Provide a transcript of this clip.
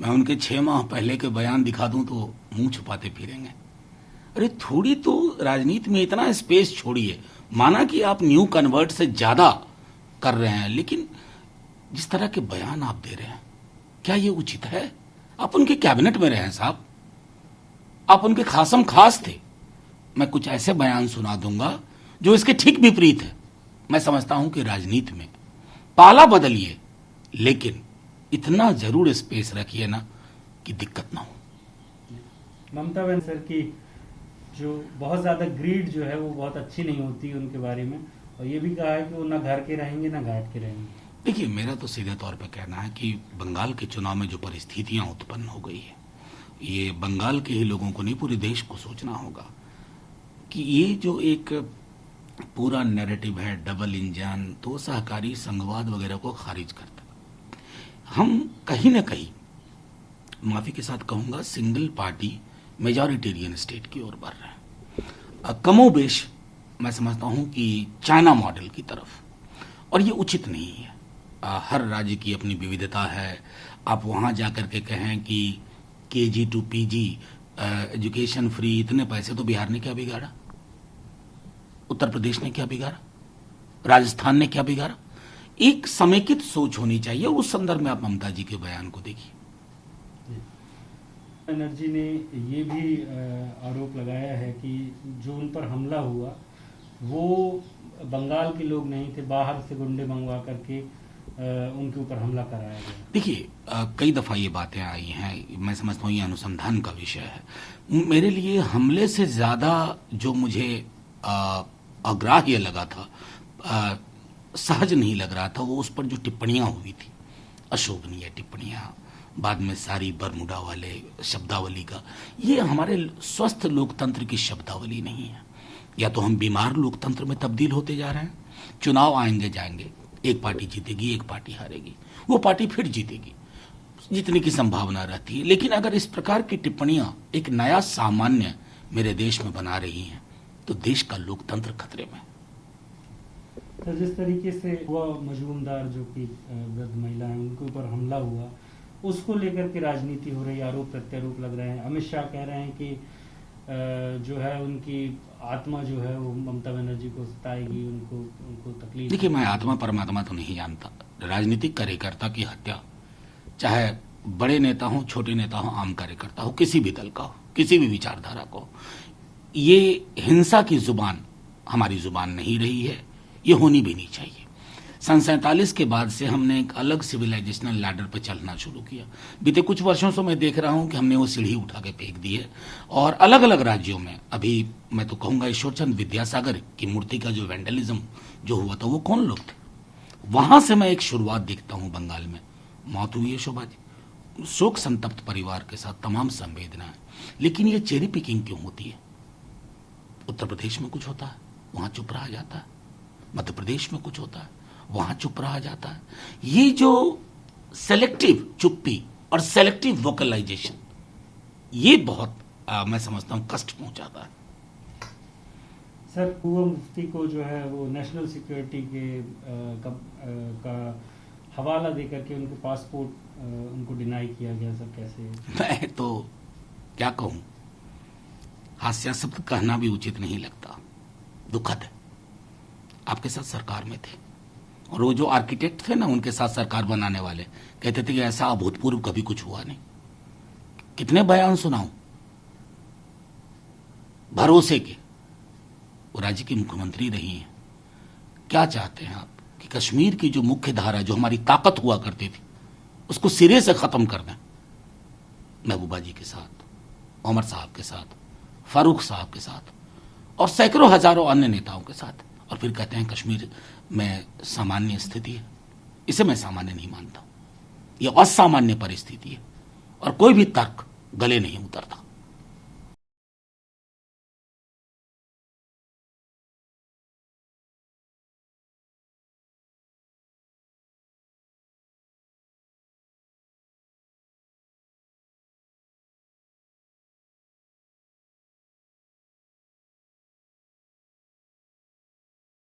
मैं उनके 6 माह पहले के बयान दिखा दूं तो मुंह छुपाते फिरेंगे। अरे थोड़ी तो राजनीति में इतना स्पेस छोड़िए। माना कि आप न्यू कन्वर्ट से ज्यादा कर रहे हैं, लेकिन जिस तरह के बयान आप दे रहे हैं, क्या ये उचित है? आप उनके कैबिनेट में रहे हैं साहब, आप उनके खासम खास थे। मैं कुछ ऐसे बयान सुना दूंगा जो इसके ठीक विपरीत है। मैं समझता हूं कि राजनीति में पाला बदलिए, लेकिन इतना जरूर स्पेस रखिए ना कि दिक्कत ना हो। ममता बहन सर की जो बहुत ज्यादा ग्रीड जो है वो बहुत अच्छी नहीं होती उनके बारे में, और ये भी कहा है कि वो ना घर के रहेंगे ना घाट के रहेंगे। देखिए, मेरा तो सीधे तौर पे कहना है कि बंगाल के चुनाव में जो परिस्थितियां उत्पन्न हो गई है, ये बंगाल के ही लोगों को नहीं, पूरे देश को सोचना होगा कि ये जो एक पूरा नैरेटिव है डबल इंजन, तो सहकारी संघवाद वगैरह को खारिज करता है। हम कहीं ना कहीं, माफी के साथ कहूंगा, सिंगल पार्टी मेजॉरिटेरियन स्टेट की ओर बढ़ रहे हैं, कमोबेश मैं समझता हूं कि चाइना मॉडल की तरफ, और ये उचित नहीं है। हर राज्य की अपनी विविधता है। आप वहां जाकर के कहें कि K G to P G education free, इतने पैसे, तो बिहार ने क्या बिगाड़ा? उत्तर प्रदेश ने क्या बिगाड़ा? राजस्थान ने क्या बिगाड़ा? एक समेकित सोच होनी चाहिए। उस संदर्भ में आप ममता जी के बयान को देखिए। बनर्जी ने ये भी आरोप लगाया है कि जो उन पर हमला हुआ वो बंगाल के लोग नहीं थे, बाहर से गुंडे मंगवा करके उनके ऊपर हमला कराया गया। देखिए, कई दफा ये बातें आई हैं, मैं समझता हूँ ये अनुसंधान का विषय है। मेरे लिए हमले से ज्यादा जो मुझे अग्राह्य लगा था, सहज नहीं लग रहा था, वो उस पर जो टिप्पणियां हुई थी, अशोभनीय टिप्पणियां, बाद में सारी बरमुडा वाले शब्दावली का, ये हमारे स्वस्थ लोकतंत्र की शब्दावली नहीं है। या तो हम बीमार लोकतंत्र में तब्दील होते जा रहे हैं। चुनाव आएंगे जाएंगे, एक पार्टी जीतेगी, एक पार्टी हारेगी, वो पार्टी फिर जीतेगी, जीतने की संभावना रहती है। लेकिन अगर इस प्रकार की टिप्पणियां एक नया सामान्य मेरे देश में बना रही हैं, तो देश का लोकतंत्र खतरे में। तो जिस तरीके से हुआ मजूमदार जो कि वृद्ध महिला है, उनके ऊपर हमला हुआ, उसको लेकर के राजनीति हो रही, आरोप प्रत्यारोप लग रहे हैं। अमित शाह कह रहे हैं कि जो है उनकी आत्मा जो है वो ममता बनर्जी को सताएगी, उनको तकलीफ। देखिए, मैं आत्मा परमात्मा तो नहीं जानता। राजनीतिक कार्यकर्ता की हत्या, चाहे बड़े नेता हो, छोटे नेता हो, आम कार्यकर्ता हो, किसी भी दल का हो, किसी भी विचारधारा को, ये हिंसा की जुबान हमारी जुबान नहीं रही है, ये होनी भी नहीं चाहिए। सन 47 के बाद से हमने एक अलग सिविलाइजेशनल लैडर पर चलना शुरू किया। बीते कुछ वर्षों से मैं देख रहा हूं कि हमने वो सीढ़ी उठा के फेंक दी है, और अलग अलग राज्यों में, अभी मैं तो कहूंगा ईश्वरचंद विद्यासागर की मूर्ति का जो वैंडलिज्म जो हुआ था, वो कौन लोग थे? वहां से मैं एक शुरुआत देखता हूं। बंगाल में मौत हुई है शोभा जी, शोक संतप्त परिवार के साथ तमाम संवेदनाएं, लेकिन ये चेरी पिकिंग क्यों होती है? उत्तर प्रदेश में कुछ होता है, वहां चुप रहा जाता है। मध्य प्रदेश में कुछ होता है, वहां चुप रहा जाता है। ये जो सेलेक्टिव चुप्पी और सेलेक्टिव वोकलाइजेशन, ये बहुत मैं समझता हूं कष्ट पहुंचाता है। सर, पूर्व मुफ्ती को जो है वो नेशनल सिक्योरिटी के का हवाला देकर के उनके पासपोर्ट उनको डिनाई किया गया। सर, कैसे? मैं तो क्या कहूं, हास्यास्पद कहना भी उचित नहीं लगता, दुखद है। आपके साथ सरकार में थे, और वो जो आर्किटेक्ट थे ना, उनके साथ सरकार बनाने वाले, कहते थे कि ऐसा अभूतपूर्व कभी कुछ हुआ नहीं। कितने बयान सुनाऊं भरोसे के। वो राज्य की मुख्यमंत्री रही हैं। क्या चाहते हैं आप कि कश्मीर की जो मुख्य धारा, जो हमारी ताकत हुआ करती थी, उसको सिरे से खत्म कर दें? महबूबा जी के साथ, उमर साहब के साथ, फारूक साहब के साथ, और सैकड़ों हजारों अन्य नेताओं के साथ, और फिर कहते हैं कश्मीर में सामान्य स्थिति है। इसे मैं सामान्य नहीं मानता, यह असामान्य परिस्थिति है, और कोई भी तर्क गले नहीं उतरता।